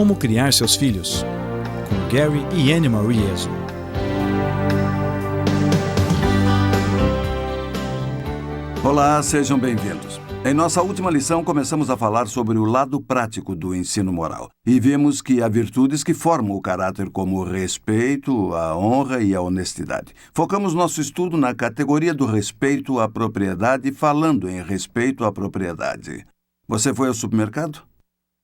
Como criar seus filhos, com Gary e Anne Marie Ezo. Olá, sejam bem-vindos. Em nossa última lição, começamos a falar sobre o lado prático do ensino moral. E vimos que há virtudes que formam o caráter como o respeito, a honra e a honestidade. Focamos nosso estudo na categoria do respeito à propriedade, falando em respeito à propriedade. Você foi ao supermercado?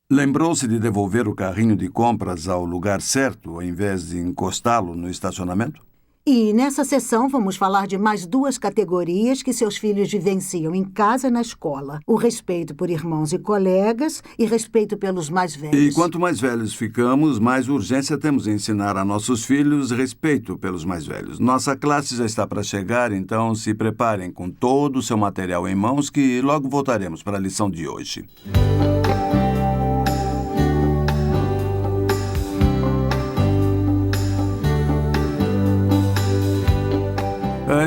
Lembrou-se de devolver o carrinho de compras ao lugar certo, ao invés de encostá-lo no estacionamento? E nessa sessão vamos falar de mais duas categorias que seus filhos vivenciam em casa e na escola. O respeito por irmãos e colegas e respeito pelos mais velhos. E quanto mais velhos ficamos, mais urgência temos em ensinar a nossos filhos respeito pelos mais velhos. Nossa classe já está para chegar, então se preparem com todo o seu material em mãos que logo voltaremos para a lição de hoje.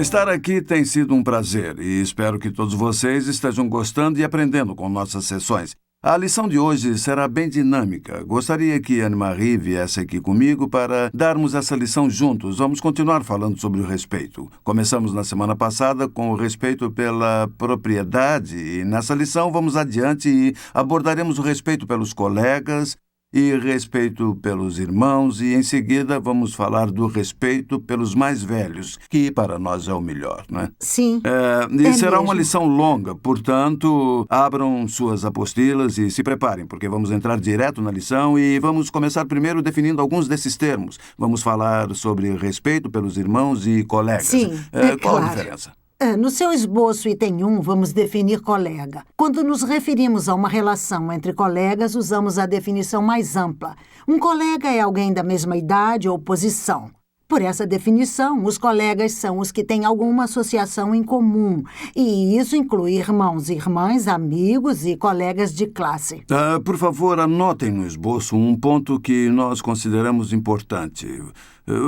Estar aqui tem sido um prazer e espero que todos vocês estejam gostando e aprendendo com nossas sessões. A lição de hoje será bem dinâmica. Gostaria que Anne-Marie viesse aqui comigo para darmos essa lição juntos. Vamos continuar falando sobre o respeito. Começamos na semana passada com o respeito pela propriedade e nessa lição vamos adiante e abordaremos o respeito pelos colegas e respeito pelos irmãos, e em seguida vamos falar do respeito pelos mais velhos, que para nós é o melhor, não é? Sim, E será mesmo. uma lição longa, portanto, abram suas apostilas e se preparem, porque vamos entrar direto na lição e vamos começar primeiro definindo alguns desses termos. Vamos falar sobre respeito pelos irmãos e colegas. Sim, Qual a claro. diferença? No seu esboço, item 1, vamos definir colega. Quando nos referimos a uma relação entre colegas, usamos a definição mais ampla. Um colega é alguém da mesma idade ou posição. Por essa definição, os colegas são os que têm alguma associação em comum. E isso inclui irmãos e irmãs, amigos e colegas de classe. Por favor, anotem no esboço um ponto que nós consideramos importante.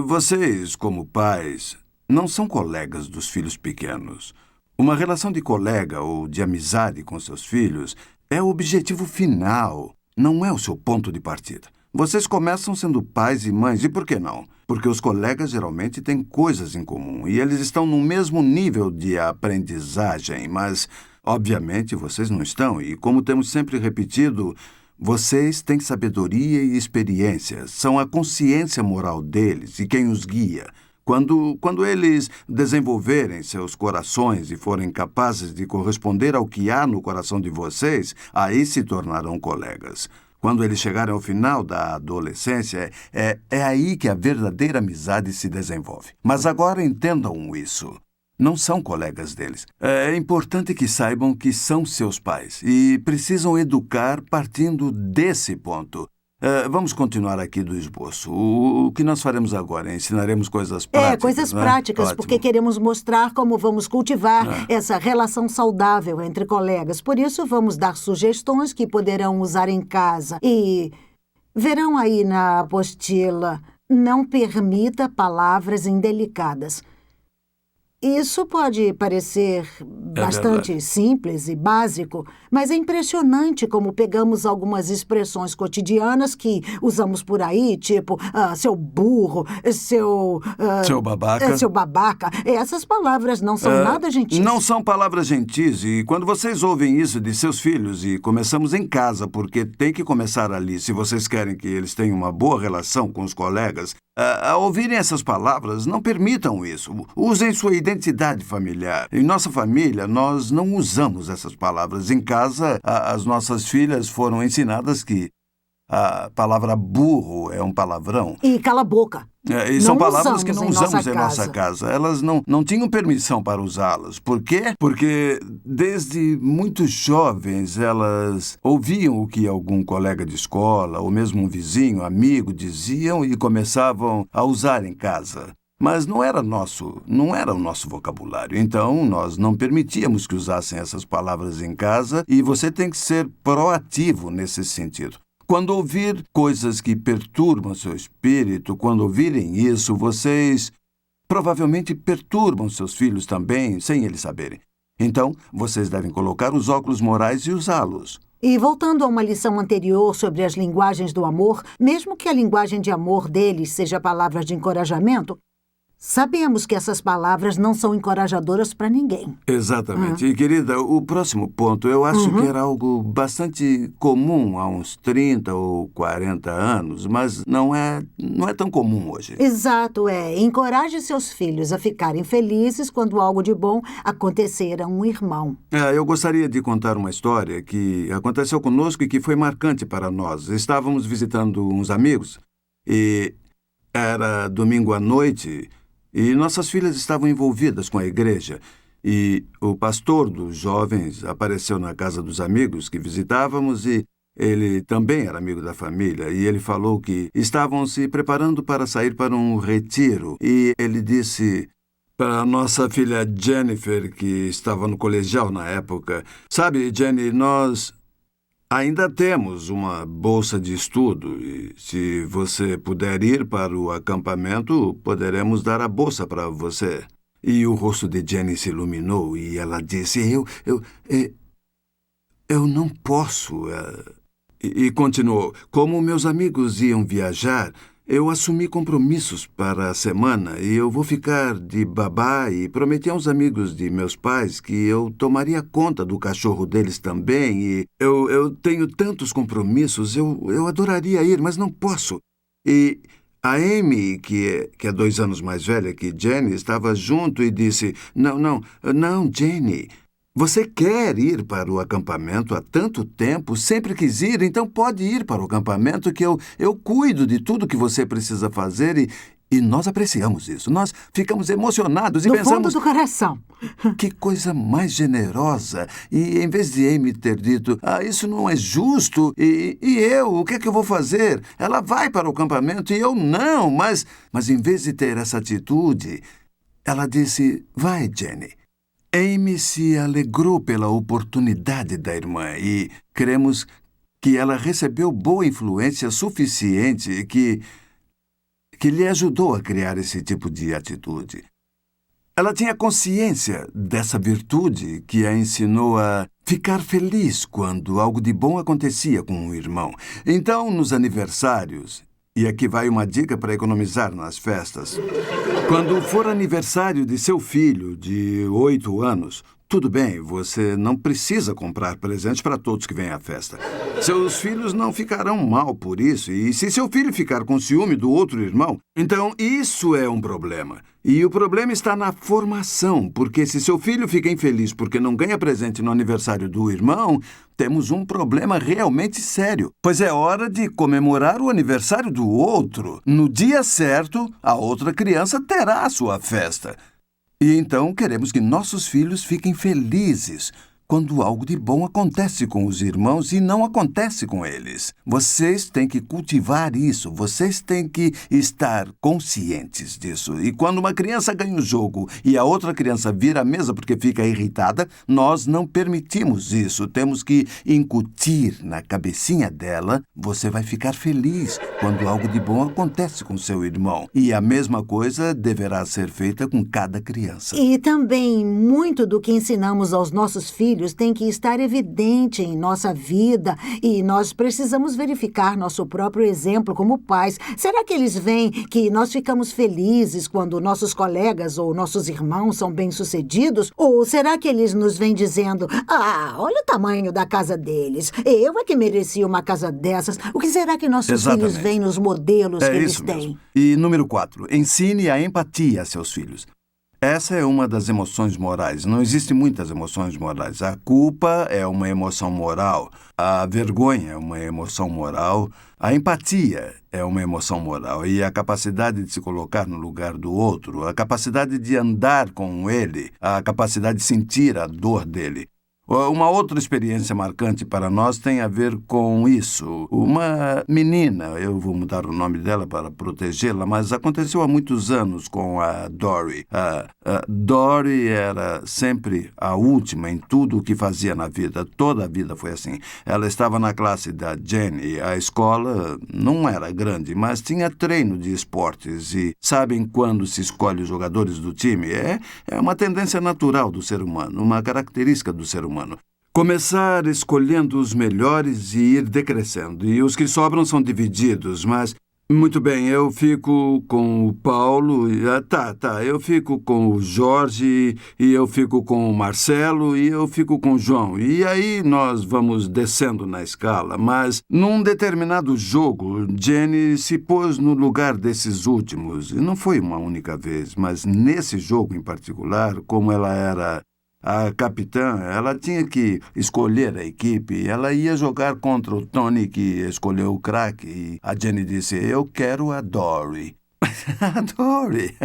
Vocês, como pais, não são colegas dos filhos pequenos. Uma relação de colega ou de amizade com seus filhos é o objetivo final, não é o seu ponto de partida. Vocês começam sendo pais e mães, e por que não? Porque os colegas geralmente têm coisas em comum e eles estão no mesmo nível de aprendizagem, mas, obviamente, vocês não estão. E, como temos sempre repetido, vocês têm sabedoria e experiência, são a consciência moral deles e quem os guia. Quando eles desenvolverem seus corações e forem capazes de corresponder ao que há no coração de vocês, aí se tornarão colegas. Quando eles chegarem ao final da adolescência, é aí que a verdadeira amizade se desenvolve. Mas agora entendam isso. Não são colegas deles. É importante que saibam que são seus pais e precisam educar partindo desse ponto. Vamos continuar aqui do esboço. O que nós faremos agora? Ensinaremos coisas práticas. Coisas né? práticas, Ótimo. porque queremos mostrar como vamos cultivar essa relação saudável entre colegas. Por isso, vamos dar sugestões que poderão usar em casa. E verão aí na apostila, não permita palavras indelicadas. Isso pode parecer bastante simples e básico, mas é impressionante como pegamos algumas expressões cotidianas que usamos por aí, tipo, seu burro, seu babaca. seu babaca. Essas palavras não são nada gentis. Não são palavras gentis. E quando vocês ouvem isso de seus filhos, e começamos em casa, porque tem que começar ali, se vocês querem que eles tenham uma boa relação com os colegas, ao ouvirem essas palavras, não permitam isso. Usem sua identidade familiar. Em nossa família, nós não usamos essas palavras. Em casa, as nossas filhas foram ensinadas que a palavra burro é um palavrão. E cala a boca. E são palavras usamos que não em usamos nossa em nossa casa. Elas não tinham permissão para usá-las. Por quê? Porque desde muito jovens elas ouviam o que algum colega de escola, ou mesmo um vizinho, amigo, diziam e começavam a usar em casa. Mas não era o nosso vocabulário. Então, nós não permitíamos que usassem essas palavras em casa e você tem que ser proativo nesse sentido. Quando ouvir coisas que perturbam seu espírito, quando ouvirem isso, vocês provavelmente perturbam seus filhos também, sem eles saberem. Então, vocês devem colocar os óculos morais e usá-los. E voltando a uma lição anterior sobre as linguagens do amor, mesmo que a linguagem de amor deles seja palavras de encorajamento, sabemos que essas palavras não são encorajadoras para ninguém. Exatamente. E, querida, o próximo ponto eu acho que era algo bastante comum há uns 30 ou 40 anos, mas não é tão comum hoje. Exato, encoraje seus filhos a ficarem felizes quando algo de bom acontecer a um irmão. Eu gostaria de contar uma história que aconteceu conosco e que foi marcante para nós. Estávamos visitando uns amigos e era domingo à noite e nossas filhas estavam envolvidas com a igreja. E o pastor dos jovens apareceu na casa dos amigos que visitávamos e ele também era amigo da família. E ele falou que estavam se preparando para sair para um retiro. E ele disse para a nossa filha Jennifer, que estava no colegial na época: "Sabe, Jenny, nós ainda temos uma bolsa de estudo e se você puder ir para o acampamento, poderemos dar a bolsa para você." E o rosto de Jenny se iluminou e ela disse: Eu não posso. E continuou: "Como meus amigos iam viajar, eu assumi compromissos para a semana e eu vou ficar de babá e prometi aos amigos de meus pais que eu tomaria conta do cachorro deles também e eu tenho tantos compromissos, eu adoraria ir, mas não posso." E a Amy, que é 2 anos mais velha que Jenny, estava junto e disse: Não, Jenny, você quer ir para o acampamento há tanto tempo, sempre quis ir, então pode ir para o acampamento que eu cuido de tudo que você precisa fazer e nós apreciamos isso. Nós ficamos emocionados e Do pensamos: fundo do coração. que coisa mais generosa. E em vez de Amy ter dito: isso não é justo, e eu, o que é que eu vou fazer? Ela vai para o acampamento e eu não. Mas em vez de ter essa atitude, ela disse: vai, Jenny. Amy se alegrou pela oportunidade da irmã e cremos que ela recebeu boa influência suficiente que lhe ajudou a criar esse tipo de atitude. Ela tinha consciência dessa virtude que a ensinou a ficar feliz quando algo de bom acontecia com um irmão. Então, nos aniversários, e aqui vai uma dica para economizar nas festas: quando for aniversário de seu filho de 8 anos, tudo bem, você não precisa comprar presentes para todos que vêm à festa. Seus filhos não ficarão mal por isso. E se seu filho ficar com ciúme do outro irmão, então isso é um problema. E o problema está na formação, porque se seu filho fica infeliz porque não ganha presente no aniversário do irmão, temos um problema realmente sério. Pois é hora de comemorar o aniversário do outro. No dia certo, a outra criança terá a sua festa. E então queremos que nossos filhos fiquem felizes quando algo de bom acontece com os irmãos e não acontece com eles. Vocês têm que cultivar isso, vocês têm que estar conscientes disso. E quando uma criança ganha um jogo e a outra criança vira a mesa porque fica irritada, nós não permitimos isso. Temos que incutir na cabecinha dela: você vai ficar feliz quando algo de bom acontece com seu irmão. E a mesma coisa deverá ser feita com cada criança. E também muito do que ensinamos aos nossos filhos tem que estar evidente em nossa vida e nós precisamos verificar nosso próprio exemplo como pais. Será que eles veem que nós ficamos felizes quando nossos colegas ou nossos irmãos são bem-sucedidos? Ou será que eles nos veem dizendo: olha o tamanho da casa deles, eu é que merecia uma casa dessas? O que será que nossos filhos veem nos modelos que eles têm? E número 4, ensine a empatia a seus filhos. Essa é uma das emoções morais. Não existem muitas emoções morais. A culpa é uma emoção moral. A vergonha é uma emoção moral. A empatia é uma emoção moral. E a capacidade de se colocar no lugar do outro, a capacidade de andar com ele, a capacidade de sentir a dor dele. Uma outra experiência marcante para nós tem a ver com isso. Uma menina, eu vou mudar o nome dela para protegê-la, mas aconteceu há muitos anos com a Dory. A Dory era sempre a última em tudo o que fazia na vida. Toda a vida foi assim. Ela estava na classe da Jenny. A escola não era grande, mas tinha treino de esportes. E sabem quando se escolhe os jogadores do time? É uma tendência natural do ser humano, uma característica do ser humano. Começar escolhendo os melhores e ir decrescendo. E os que sobram são divididos, mas... Muito bem, eu fico com o Paulo... eu fico com o Jorge, e eu fico com o Marcelo, e eu fico com o João. E aí nós vamos descendo na escala. Mas, num determinado jogo, Jenny se pôs no lugar desses últimos. E não foi uma única vez, mas nesse jogo em particular, como ela era... a capitã, ela tinha que escolher a equipe. Ela ia jogar contra o Tony, que escolheu o craque. E a Jenny disse, eu quero a Dory. A Dory?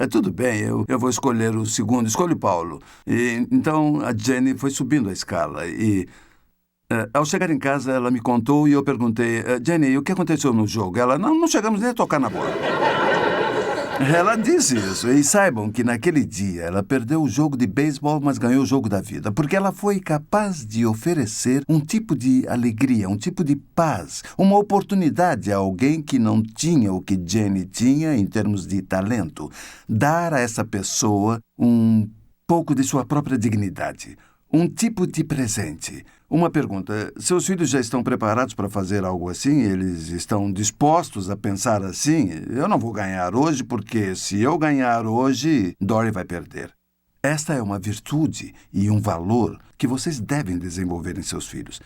Tudo bem, eu vou escolher o segundo. Escolhe o Paulo. E, então, a Jenny foi subindo a escala. E, ao chegar em casa, ela me contou e eu perguntei, Jenny, o que aconteceu no jogo? Ela, não chegamos nem a tocar na bola. Ela disse isso. E saibam que naquele dia ela perdeu o jogo de beisebol, mas ganhou o jogo da vida. Porque ela foi capaz de oferecer um tipo de alegria, um tipo de paz, uma oportunidade a alguém que não tinha o que Jenny tinha em termos de talento. Dar a essa pessoa um pouco de sua própria dignidade. Um tipo de presente. Uma pergunta. Seus filhos já estão preparados para fazer algo assim? Eles estão dispostos a pensar assim? Eu não vou ganhar hoje porque se eu ganhar hoje, Dory vai perder. Esta é uma virtude e um valor que vocês devem desenvolver em seus filhos.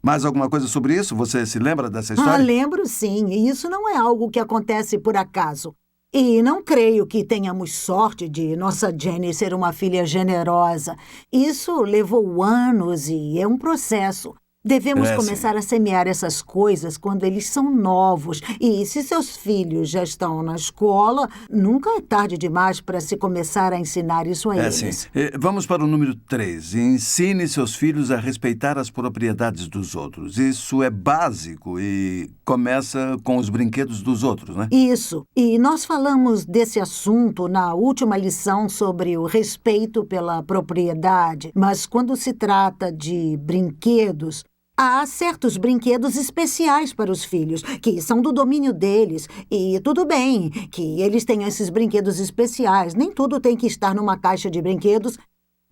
Mais alguma coisa sobre isso? Você se lembra dessa história? Lembro sim. E isso não é algo que acontece por acaso. E não creio que tenhamos sorte de nossa Jenny ser uma filha generosa. Isso levou anos e é um processo. Devemos começar a semear essas coisas quando eles são novos. E se seus filhos já estão na escola, nunca é tarde demais para se começar a ensinar isso a eles. Sim. Vamos para o número 3. Ensine seus filhos a respeitar as propriedades dos outros. Isso é básico e começa com os brinquedos dos outros, né? Isso. E nós falamos desse assunto na última lição sobre o respeito pela propriedade. Mas quando se trata de brinquedos, há certos brinquedos especiais para os filhos, que são do domínio deles. E tudo bem que eles tenham esses brinquedos especiais. Nem tudo tem que estar numa caixa de brinquedos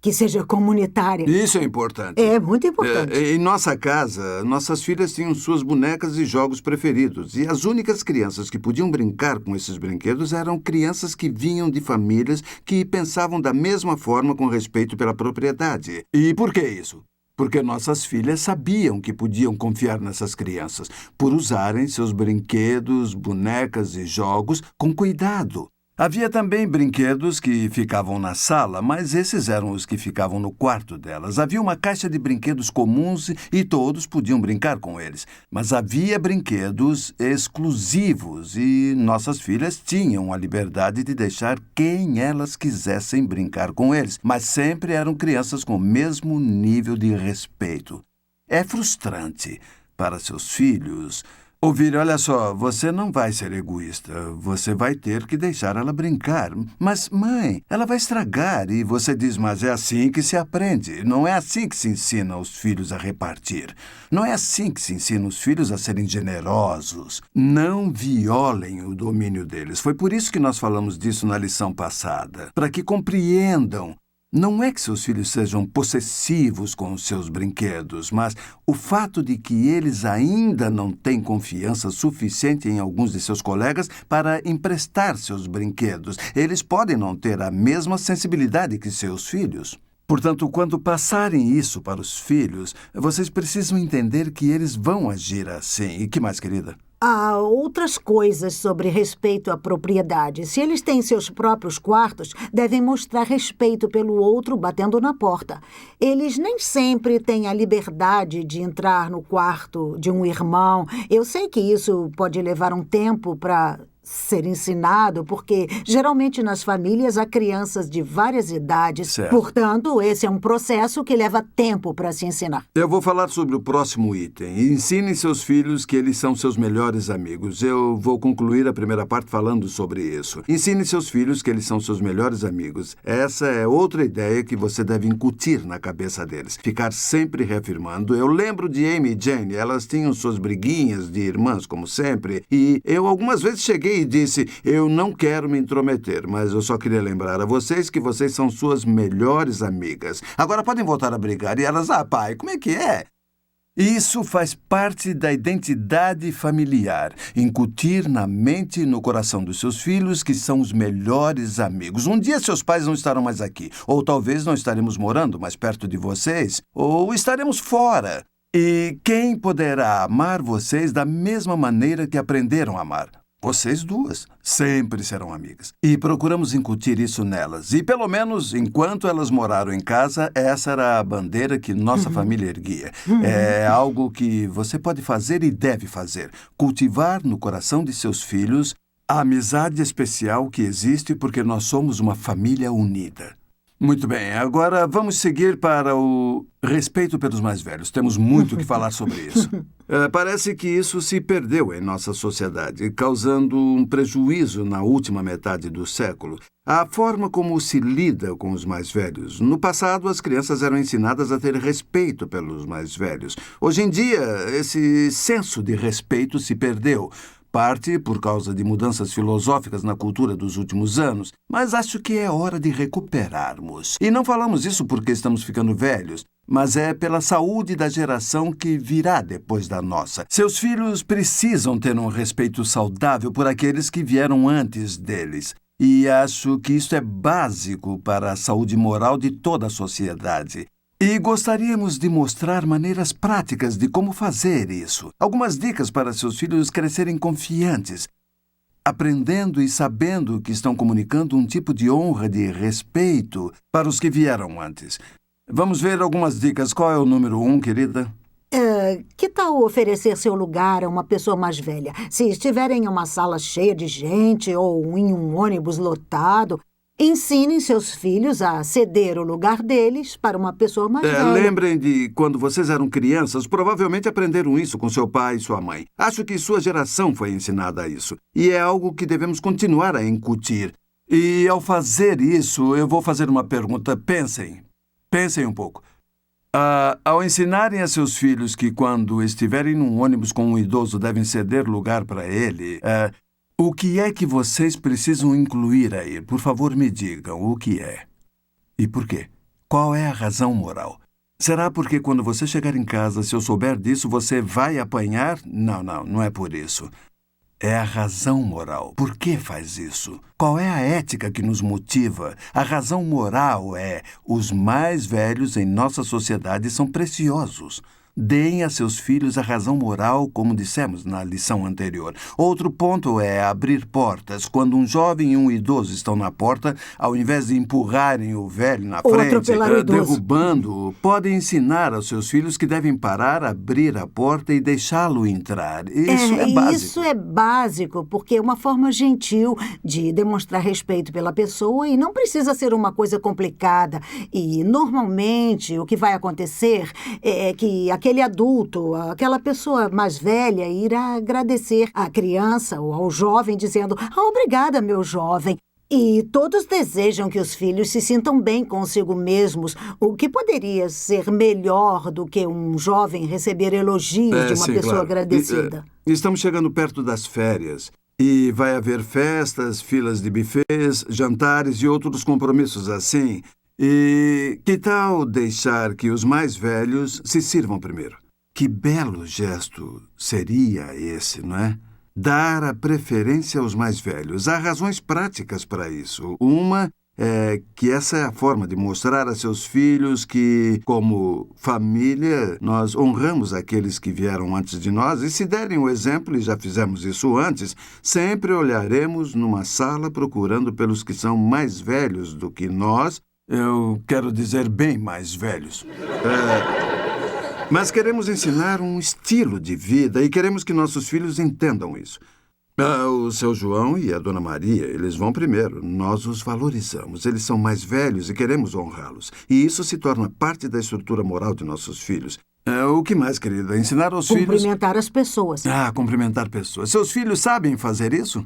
que seja comunitária. Isso é importante. É muito importante. Em nossa casa, nossas filhas tinham suas bonecas e jogos preferidos. E as únicas crianças que podiam brincar com esses brinquedos eram crianças que vinham de famílias que pensavam da mesma forma com respeito pela propriedade. E por que isso? Porque nossas filhas sabiam que podiam confiar nessas crianças por usarem seus brinquedos, bonecas e jogos com cuidado. Havia também brinquedos que ficavam na sala, mas esses eram os que ficavam no quarto delas. Havia uma caixa de brinquedos comuns e todos podiam brincar com eles. Mas havia brinquedos exclusivos e nossas filhas tinham a liberdade de deixar quem elas quisessem brincar com eles. Mas sempre eram crianças com o mesmo nível de respeito. É frustrante para seus filhos ouvir, olha só, você não vai ser egoísta, você vai ter que deixar ela brincar. Mas, mãe, ela vai estragar. E você diz, mas é assim que se aprende. Não é assim que se ensina os filhos a repartir. Não é assim que se ensina os filhos a serem generosos. Não violem o domínio deles. Foi por isso que nós falamos disso na lição passada. Para que compreendam. Não é que seus filhos sejam possessivos com os seus brinquedos, mas o fato de que eles ainda não têm confiança suficiente em alguns de seus colegas para emprestar seus brinquedos. Eles podem não ter a mesma sensibilidade que seus filhos. Portanto, quando passarem isso para os filhos, vocês precisam entender que eles vão agir assim. E que mais, querida? Há outras coisas sobre respeito à propriedade. Se eles têm seus próprios quartos, devem mostrar respeito pelo outro batendo na porta. Eles nem sempre têm a liberdade de entrar no quarto de um irmão. Eu sei que isso pode levar um tempo para ser ensinado, porque geralmente nas famílias há crianças de várias idades. Certo. Portanto, esse é um processo que leva tempo para se ensinar. Eu vou falar sobre o próximo item. Ensinem seus filhos que eles são seus melhores amigos. Eu vou concluir a primeira parte falando sobre isso. Ensine seus filhos que eles são seus melhores amigos. Essa é outra ideia que você deve incutir na cabeça deles. Ficar sempre reafirmando. Eu lembro de Amy e Jane. Elas tinham suas briguinhas de irmãs, como sempre. E eu algumas vezes cheguei e disse: eu não quero me intrometer, mas eu só queria lembrar a vocês que vocês são suas melhores amigas. Agora podem voltar a brigar. E elas: pai, como é que é? Isso faz parte da identidade familiar. Incutir na mente e no coração dos seus filhos que são os melhores amigos. Um dia seus pais não estarão mais aqui. Ou talvez não estaremos morando mais perto de vocês. Ou estaremos fora. E quem poderá amar vocês da mesma maneira que aprenderam a amar? Vocês duas sempre serão amigas. E procuramos incutir isso nelas. E pelo menos enquanto elas moraram em casa, essa era a bandeira que nossa família erguia. É algo que você pode fazer e deve fazer. Cultivar no coração de seus filhos a amizade especial que existe porque nós somos uma família unida. Muito bem, agora vamos seguir para o respeito pelos mais velhos. Temos muito o que falar sobre isso. Parece que isso se perdeu em nossa sociedade, causando um prejuízo na última metade do século. A forma como se lida com os mais velhos. No passado, as crianças eram ensinadas a ter respeito pelos mais velhos. Hoje em dia, esse senso de respeito se perdeu. Parte por causa de mudanças filosóficas na cultura dos últimos anos, mas acho que é hora de recuperarmos. E não falamos isso porque estamos ficando velhos, mas é pela saúde da geração que virá depois da nossa. Seus filhos precisam ter um respeito saudável por aqueles que vieram antes deles. E acho que isso é básico para a saúde moral de toda a sociedade. E gostaríamos de mostrar maneiras práticas de como fazer isso. Algumas dicas para seus filhos crescerem confiantes, aprendendo e sabendo que estão comunicando um tipo de honra, de respeito para os que vieram antes. Vamos ver algumas dicas. Qual é o número 1, querida? Que tal oferecer seu lugar a uma pessoa mais velha? Se estiver em uma sala cheia de gente ou em um ônibus lotado, ensinem seus filhos a ceder o lugar deles para uma pessoa mais velha. Lembrem de quando vocês eram crianças, provavelmente aprenderam isso com seu pai e sua mãe. Acho que sua geração foi ensinada a isso. E é algo que devemos continuar a incutir. E ao fazer isso, eu vou fazer uma pergunta. Pensem um pouco. Ao ensinarem a seus filhos que quando estiverem num ônibus com um idoso devem ceder lugar para ele, o que é que vocês precisam incluir aí? Por favor, me digam o que é. E por quê? Qual é a razão moral? Será porque quando você chegar em casa, se eu souber disso, você vai apanhar? Não é por isso. É a razão moral. Por que faz isso? Qual é a ética que nos motiva? A razão moral é: os mais velhos em nossa sociedade são preciosos. Deem a seus filhos a razão moral, como dissemos na lição anterior. Outro ponto é abrir portas. Quando um jovem e um idoso estão na porta, ao invés de empurrarem o velho na frente, derrubando-o, podem ensinar aos seus filhos que devem parar, abrir a porta e deixá-lo entrar. Isso é básico. Isso é básico, porque é uma forma gentil de demonstrar respeito pela pessoa e não precisa ser uma coisa complicada. E, normalmente, o que vai acontecer é que aquele adulto, aquela pessoa mais velha, irá agradecer à criança ou ao jovem, dizendo: obrigada, meu jovem. E todos desejam que os filhos se sintam bem consigo mesmos, o que poderia ser melhor do que um jovem receber elogios de uma pessoa claro. agradecida. Estamos chegando perto das férias. E vai haver festas, filas de buffets, jantares e outros compromissos assim. E que tal deixar que os mais velhos se sirvam primeiro? Que belo gesto seria esse, não é? Dar a preferência aos mais velhos. Há razões práticas para isso. Uma é que essa é a forma de mostrar a seus filhos que, como família, nós honramos aqueles que vieram antes de nós e, se derem o exemplo, e já fizemos isso antes, sempre olharemos numa sala procurando pelos que são mais velhos do que nós. Eu quero dizer bem mais velhos. Mas queremos ensinar um estilo de vida e queremos que nossos filhos entendam isso. O seu João e a Dona Maria, eles vão primeiro. Nós os valorizamos. Eles são mais velhos e queremos honrá-los. E isso se torna parte da estrutura moral de nossos filhos. O que mais, querida? Ensinar aos filhos... Cumprimentar as pessoas. Cumprimentar pessoas. Seus filhos sabem fazer isso?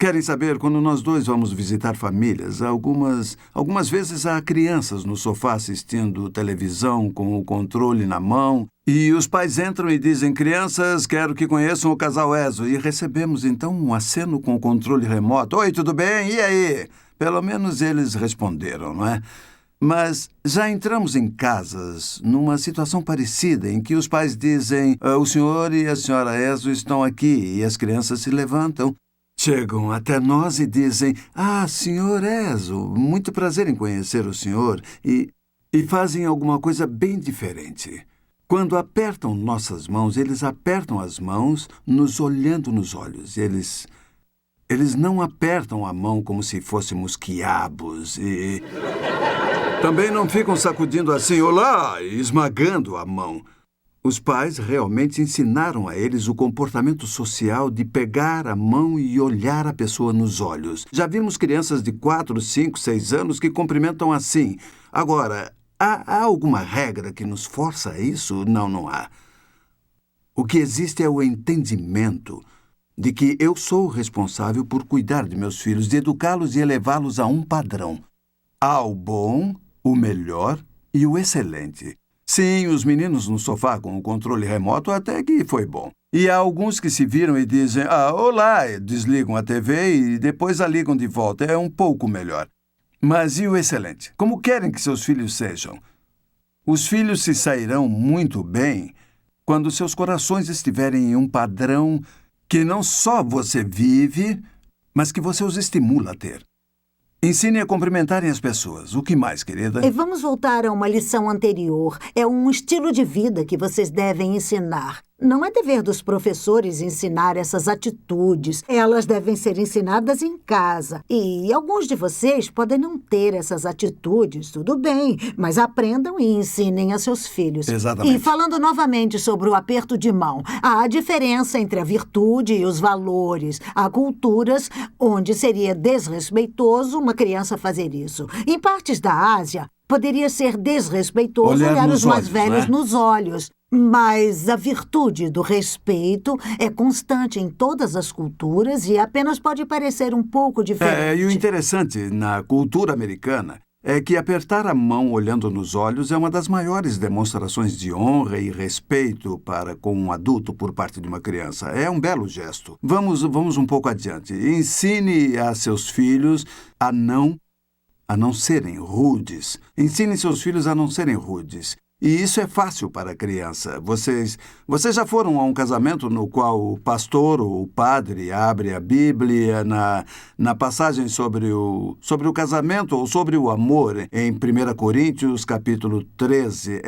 Querem saber, quando nós dois vamos visitar famílias, algumas vezes há crianças no sofá assistindo televisão com o controle na mão, e os pais entram e dizem: crianças, quero que conheçam o casal Ezo. E recebemos então um aceno com o controle remoto: oi, tudo bem? E aí? Pelo menos eles responderam, não é? Mas já entramos em casas numa situação parecida, em que os pais dizem: o senhor e a senhora Ezo estão aqui, e as crianças se levantam. Chegam até nós e dizem: senhor Ezo, muito prazer em conhecer o senhor, e fazem alguma coisa bem diferente. Quando apertam nossas mãos, eles apertam as mãos nos olhando nos olhos. Eles não apertam a mão como se fôssemos quiabos e também não ficam sacudindo assim, olá, e esmagando a mão. Os pais realmente ensinaram a eles o comportamento social de pegar a mão e olhar a pessoa nos olhos. Já vimos crianças de 4, 5, 6 anos que cumprimentam assim. Agora, há alguma regra que nos força a isso? Não, não há. O que existe é o entendimento de que eu sou responsável por cuidar de meus filhos, de educá-los e elevá-los a um padrão. Há o bom, o melhor e o excelente. Sim, os meninos no sofá com o controle remoto até que foi bom. E há alguns que se viram e dizem: olá, desligam a TV e depois a ligam de volta. É um pouco melhor. Mas e o excelente? Como querem que seus filhos sejam? Os filhos se sairão muito bem quando seus corações estiverem em um padrão que não só você vive, mas que você os estimula a ter. Ensine a cumprimentarem as pessoas. O que mais, querida? E vamos voltar a uma lição anterior. É um estilo de vida que vocês devem ensinar. Não é dever dos professores ensinar essas atitudes. Elas devem ser ensinadas em casa. E alguns de vocês podem não ter essas atitudes, tudo bem, mas aprendam e ensinem a seus filhos. Exatamente. E falando novamente sobre o aperto de mão, há a diferença entre a virtude e os valores. Há culturas onde seria desrespeitoso uma criança fazer isso. Em partes da Ásia, poderia ser desrespeitoso olhar os mais velhos, né, nos olhos. Mas a virtude do respeito é constante em todas as culturas e apenas pode parecer um pouco diferente. E o interessante na cultura americana é que apertar a mão olhando nos olhos é uma das maiores demonstrações de honra e respeito para com um adulto por parte de uma criança. É um belo gesto. Vamos um pouco adiante. Ensine a seus filhos a não serem rudes. Ensine seus filhos a não serem rudes. E isso é fácil para a criança. Vocês já foram a um casamento no qual o pastor ou o padre abre a Bíblia na passagem sobre o casamento ou sobre o amor em 1 Coríntios, capítulo 13?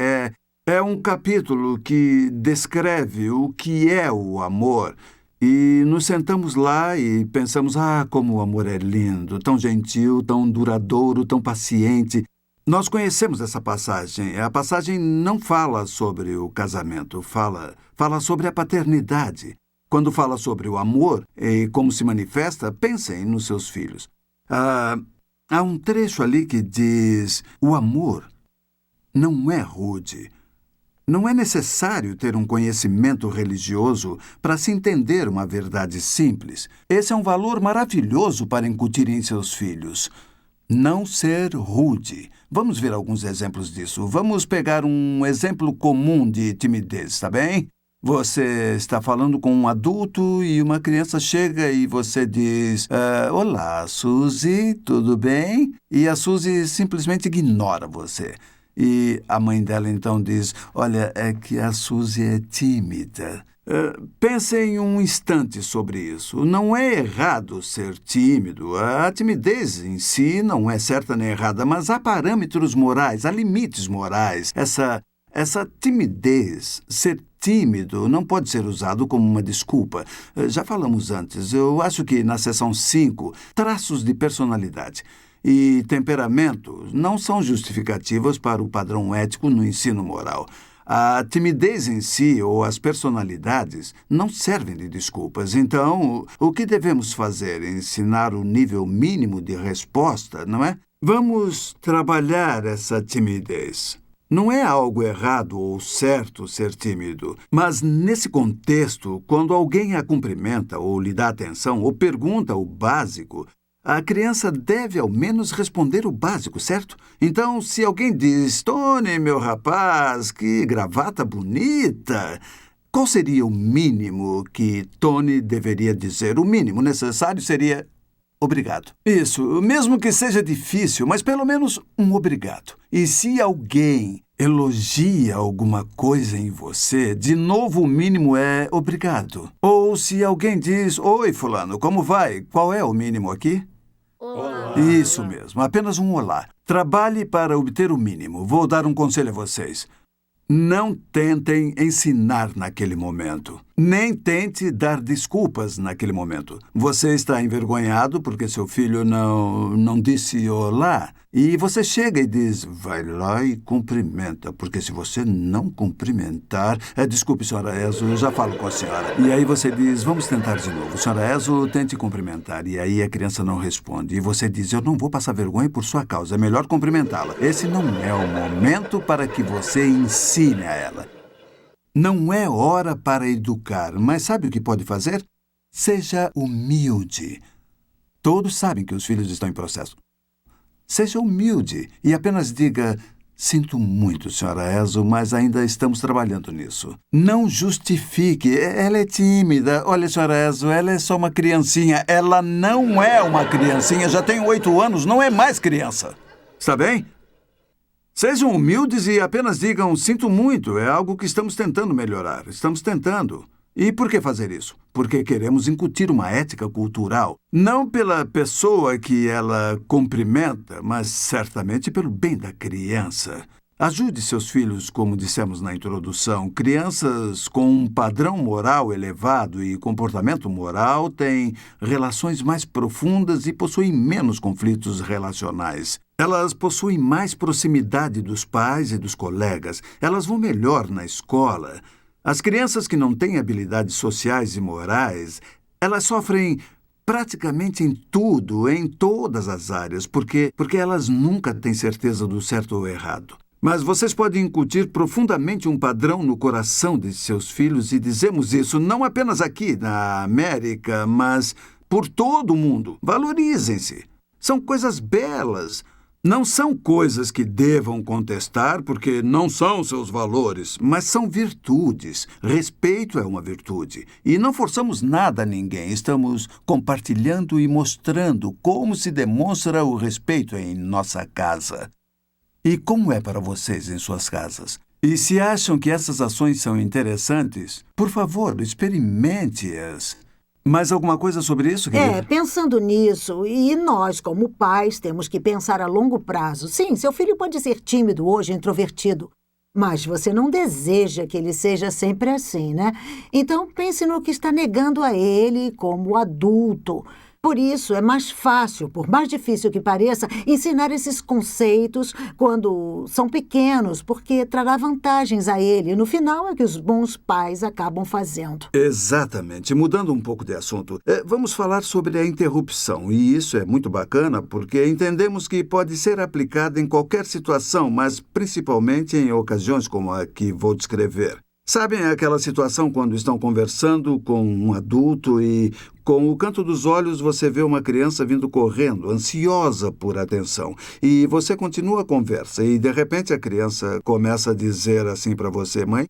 É um capítulo que descreve o que é o amor. E nos sentamos lá e pensamos: como o amor é lindo, tão gentil, tão duradouro, tão paciente. Nós conhecemos essa passagem. A passagem não fala sobre o casamento, fala sobre a paternidade. Quando fala sobre o amor e como se manifesta, pensem nos seus filhos. Há um trecho ali que diz: o amor não é rude. Não é necessário ter um conhecimento religioso para se entender uma verdade simples. Esse é um valor maravilhoso para incutir em seus filhos. Não ser rude. Vamos ver alguns exemplos disso. Vamos pegar um exemplo comum de timidez, tá bem? Você está falando com um adulto e uma criança chega e você diz: olá, Suzy, tudo bem? E a Suzy simplesmente ignora você. E a mãe dela então diz: olha, é que a Suzy é tímida. Pensem um instante sobre isso. Não é errado ser tímido. A timidez em si não é certa nem errada, mas há parâmetros morais, há limites morais. Essa timidez, ser tímido, não pode ser usado como uma desculpa. Já falamos antes. Eu acho que na seção 5, traços de personalidade e temperamento não são justificativas para o padrão ético no ensino moral. A timidez em si ou as personalidades não servem de desculpas. Então, o que devemos fazer? Ensinar o nível mínimo de resposta, não é? Vamos trabalhar essa timidez. Não é algo errado ou certo ser tímido, mas nesse contexto, quando alguém a cumprimenta ou lhe dá atenção ou pergunta o básico, a criança deve ao menos responder o básico, certo? Então, se alguém diz, Tony, meu rapaz, que gravata bonita, qual seria o mínimo que Tony deveria dizer? O mínimo necessário seria obrigado. Isso, mesmo que seja difícil, mas pelo menos um obrigado. E se alguém elogia alguma coisa em você, de novo o mínimo é obrigado. Ou se alguém diz, oi, fulano, como vai? Qual é o mínimo aqui? Olá. Isso mesmo, apenas um olá. Trabalhe para obter o mínimo. Vou dar um conselho a vocês. Não tentem ensinar naquele momento. Nem tente dar desculpas naquele momento. Você está envergonhado porque seu filho não disse olá. E você chega e diz, vai lá e cumprimenta. Porque se você não cumprimentar... desculpe, senhora Ezo, eu já falo com a senhora. E aí você diz, vamos tentar de novo. Senhora Ezo, tente cumprimentar. E aí a criança não responde. E você diz, eu não vou passar vergonha por sua causa. É melhor cumprimentá-la. Esse não é o momento para que você ensine a ela. Não é hora para educar, mas sabe o que pode fazer? Seja humilde. Todos sabem que os filhos estão em processo. Seja humilde e apenas diga, sinto muito, senhora Ezo, mas ainda estamos trabalhando nisso. Não justifique. Ela é tímida. Olha, senhora Ezo, ela é só uma criancinha. Ela não é uma criancinha. Já tem 8 anos, não é mais criança. Está bem? Sejam humildes e apenas digam, sinto muito, é algo que estamos tentando melhorar. Estamos tentando. E por que fazer isso? Porque queremos incutir uma ética cultural. Não pela pessoa que ela cumprimenta, mas certamente pelo bem da criança. Ajude seus filhos, como dissemos na introdução. Crianças com um padrão moral elevado e comportamento moral têm relações mais profundas e possuem menos conflitos relacionais. Elas possuem mais proximidade dos pais e dos colegas. Elas vão melhor na escola. As crianças que não têm habilidades sociais e morais, elas sofrem praticamente em tudo, em todas as áreas, porque elas nunca têm certeza do certo ou errado. Mas vocês podem incutir profundamente um padrão no coração de seus filhos e dizemos isso não apenas aqui na América, mas por todo o mundo. Valorizem-se. São coisas belas. Não são coisas que devam contestar porque não são seus valores, mas são virtudes. Respeito é uma virtude. E não forçamos nada a ninguém. Estamos compartilhando e mostrando como se demonstra o respeito em nossa casa. E como é para vocês em suas casas? E se acham que essas ações são interessantes, por favor, experimente-as. Mais alguma coisa sobre isso, querida? Pensando nisso, e nós, como pais, temos que pensar a longo prazo. Sim, seu filho pode ser tímido hoje, introvertido, mas você não deseja que ele seja sempre assim, né? Então, pense no que está negando a ele como adulto. Por isso, é mais fácil, por mais difícil que pareça, ensinar esses conceitos quando são pequenos, porque trará vantagens a ele. No final, é que os bons pais acabam fazendo. Exatamente. Mudando um pouco de assunto, vamos falar sobre a interrupção. E isso é muito bacana, porque entendemos que pode ser aplicada em qualquer situação, mas principalmente em ocasiões como a que vou descrever. Sabem aquela situação quando estão conversando com um adulto e, com o canto dos olhos, você vê uma criança vindo correndo, ansiosa por atenção. E você continua a conversa e, de repente, a criança começa a dizer assim para você, mãe,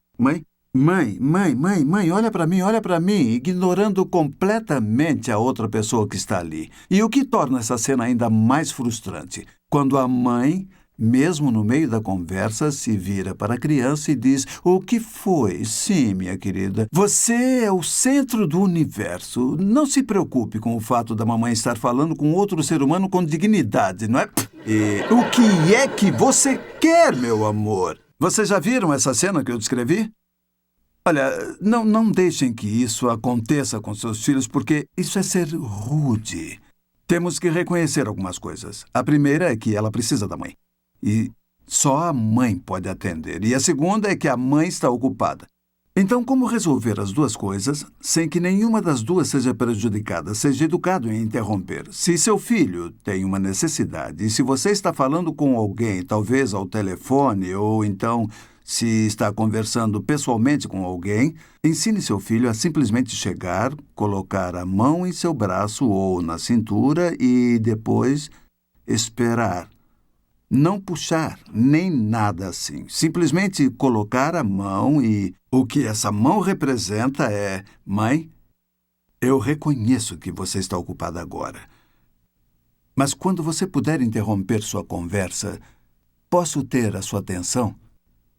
olha para mim, ignorando completamente a outra pessoa que está ali. E o que torna essa cena ainda mais frustrante? Quando a mãe, mesmo no meio da conversa, se vira para a criança e diz, o que foi? Sim, minha querida, você é o centro do universo. Não se preocupe com o fato da mamãe estar falando com outro ser humano com dignidade, não é? E o que é que você quer, meu amor? Vocês já viram essa cena que eu descrevi? Olha, não deixem que isso aconteça com seus filhos, porque isso é ser rude. Temos que reconhecer algumas coisas. A primeira é que ela precisa da mãe. E só a mãe pode atender. E a segunda é que a mãe está ocupada. Então, como resolver as duas coisas sem que nenhuma das duas seja prejudicada? Seja educado em interromper. Se seu filho tem uma necessidade e se você está falando com alguém, talvez ao telefone, ou então se está conversando pessoalmente com alguém, ensine seu filho a simplesmente chegar, colocar a mão em seu braço ou na cintura e depois esperar. Não puxar, nem nada assim. Simplesmente colocar a mão e o que essa mão representa é: mãe, eu reconheço que você está ocupada agora. Mas quando você puder interromper sua conversa, posso ter a sua atenção?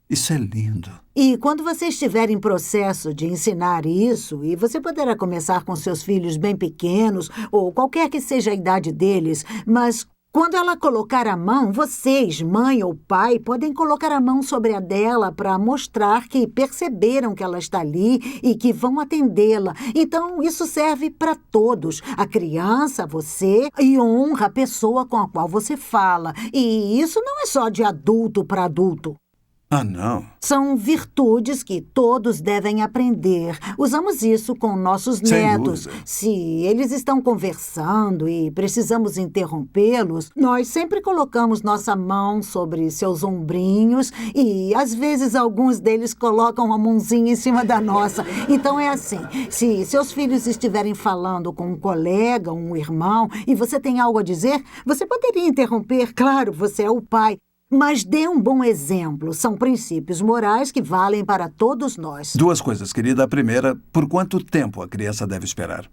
Isso é lindo. E quando você estiver em processo de ensinar isso, e você poderá começar com seus filhos bem pequenos, ou qualquer que seja a idade deles, mas quando ela colocar a mão, vocês, mãe ou pai, podem colocar a mão sobre a dela para mostrar que perceberam que ela está ali e que vão atendê-la. Então, isso serve para todos. A criança, você, e honra a pessoa com a qual você fala. E isso não é só de adulto para adulto. Ah, não. São virtudes que todos devem aprender. Usamos isso com nossos Sem netos. dúvida. Se eles estão conversando e precisamos interrompê-los, nós sempre colocamos nossa mão sobre seus ombrinhos e, às vezes, alguns deles colocam a mãozinha em cima da nossa. Então, é assim. Se seus filhos estiverem falando com um colega, um irmão, e você tem algo a dizer, você poderia interromper. Claro, você é o pai. Mas dê um bom exemplo. São princípios morais que valem para todos nós. Duas coisas, querida. A primeira, por quanto tempo a criança deve esperar?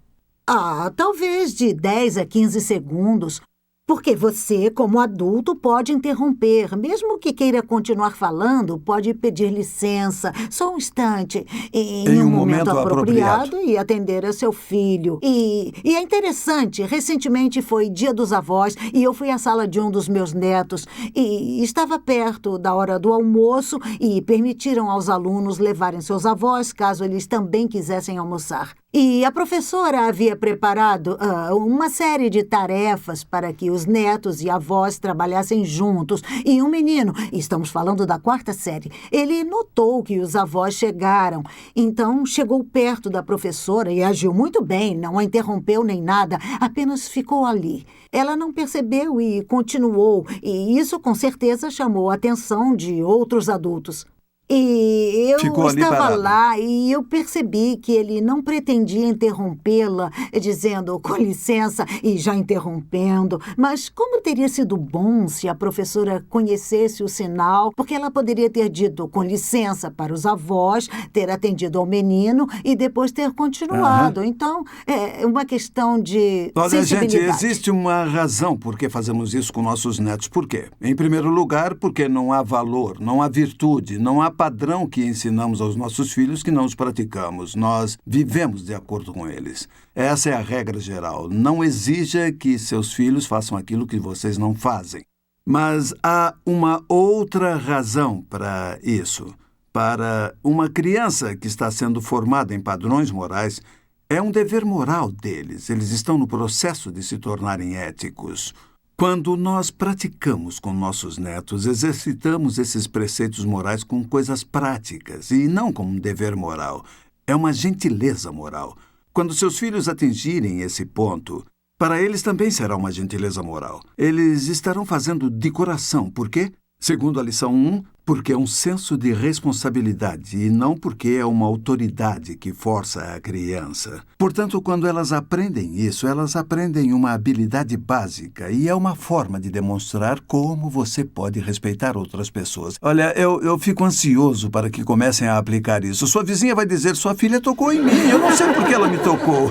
Talvez de 10 a 15 segundos. Porque você, como adulto, pode interromper. Mesmo que queira continuar falando, pode pedir licença, só um instante, em um momento apropriado e atender a seu filho. E é interessante, recentemente foi Dia dos Avós e eu fui à sala de um dos meus netos e estava perto da hora do almoço e permitiram aos alunos levarem seus avós, caso eles também quisessem almoçar. E a professora havia preparado uma série de tarefas para que os netos e avós trabalhassem juntos. E um menino, estamos falando da 4ª série, ele notou que os avós chegaram. Então, chegou perto da professora e agiu muito bem, não a interrompeu nem nada, apenas ficou ali. Ela não percebeu e continuou, e isso com certeza chamou a atenção de outros adultos. E eu Ficou ali estava parado. lá e eu percebi que ele não pretendia interrompê-la, dizendo com licença e já interrompendo. Mas como teria sido bom se a professora conhecesse o sinal, porque ela poderia ter dito com licença para os avós, ter atendido ao menino e depois ter continuado. Então, é uma questão de Olha, gente, sensibilidade. existe uma razão por que fazemos isso com nossos netos. Por quê? Em primeiro lugar, porque não há valor, não há virtude, não há padrão que ensinamos aos nossos filhos que não os praticamos. Nós vivemos de acordo com eles. Essa é a regra geral. Não exija que seus filhos façam aquilo que vocês não fazem. Mas há uma outra razão para isso. Para uma criança que está sendo formada em padrões morais, é um dever moral deles. Eles estão no processo de se tornarem éticos. Quando nós praticamos com nossos netos, exercitamos esses preceitos morais com coisas práticas e não como um dever moral. É uma gentileza moral. Quando seus filhos atingirem esse ponto, para eles também será uma gentileza moral. Eles estarão fazendo de coração. Por quê? Segundo a lição 1, porque é um senso de responsabilidade e não porque é uma autoridade que força a criança. Portanto, quando elas aprendem isso, elas aprendem uma habilidade básica e é uma forma de demonstrar como você pode respeitar outras pessoas. Olha, eu fico ansioso para que comecem a aplicar isso. Sua vizinha vai dizer, sua filha tocou em mim, eu não sei por que ela me tocou.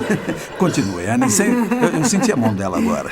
Continue, Annie, eu senti a mão dela agora.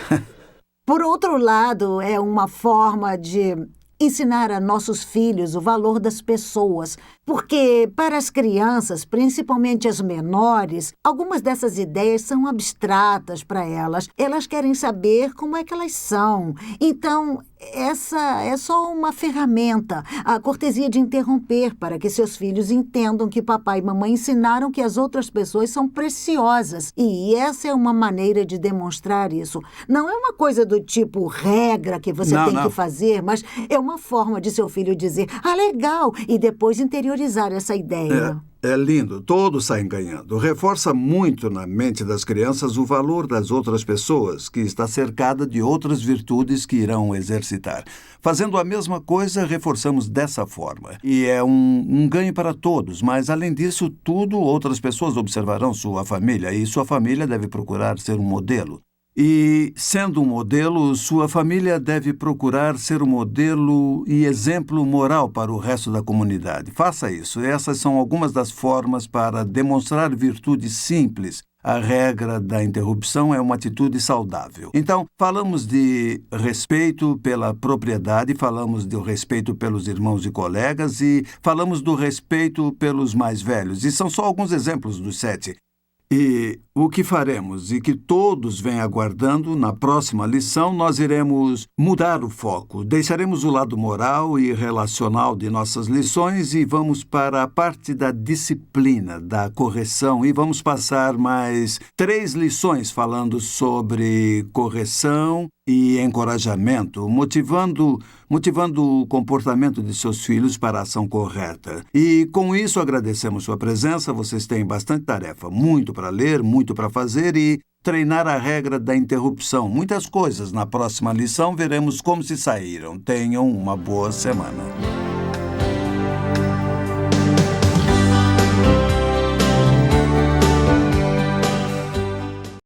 Por outro lado, é uma forma de ensinar a nossos filhos o valor das pessoas, porque para as crianças, principalmente as menores, algumas dessas ideias são abstratas para elas. Elas querem saber como é que elas são. Então, essa é só uma ferramenta, a cortesia de interromper para que seus filhos entendam que papai e mamãe ensinaram que as outras pessoas são preciosas. E essa é uma maneira de demonstrar isso. Não é uma coisa do tipo regra que você tem que fazer, mas é uma forma de seu filho dizer, legal, e depois interiorizar essa ideia. É lindo, todos saem ganhando. Reforça muito na mente das crianças o valor das outras pessoas, que está cercada de outras virtudes que irão exercitar. Fazendo a mesma coisa, reforçamos dessa forma. E é um ganho para todos, mas além disso tudo, outras pessoas observarão sua família e sua família deve procurar ser um modelo. E, sendo um modelo, sua família deve procurar ser um modelo e exemplo moral para o resto da comunidade. Faça isso. Essas são algumas das formas para demonstrar virtudes simples. A regra da interrupção é uma atitude saudável. Então, falamos de respeito pela propriedade, falamos do respeito pelos irmãos e colegas e falamos do respeito pelos mais velhos. E são só alguns exemplos dos 7. E o que faremos e que todos vêm aguardando, na próxima lição, nós iremos mudar o foco. Deixaremos o lado moral e relacional de nossas lições e vamos para a parte da disciplina, da correção. E vamos passar mais 3 lições falando sobre correção e encorajamento, motivando o comportamento de seus filhos para a ação correta. E com isso agradecemos sua presença. Vocês têm bastante tarefa, muito para ler, muito para fazer e treinar a regra da interrupção. Muitas coisas. Na próxima lição veremos como se saíram. Tenham uma boa semana.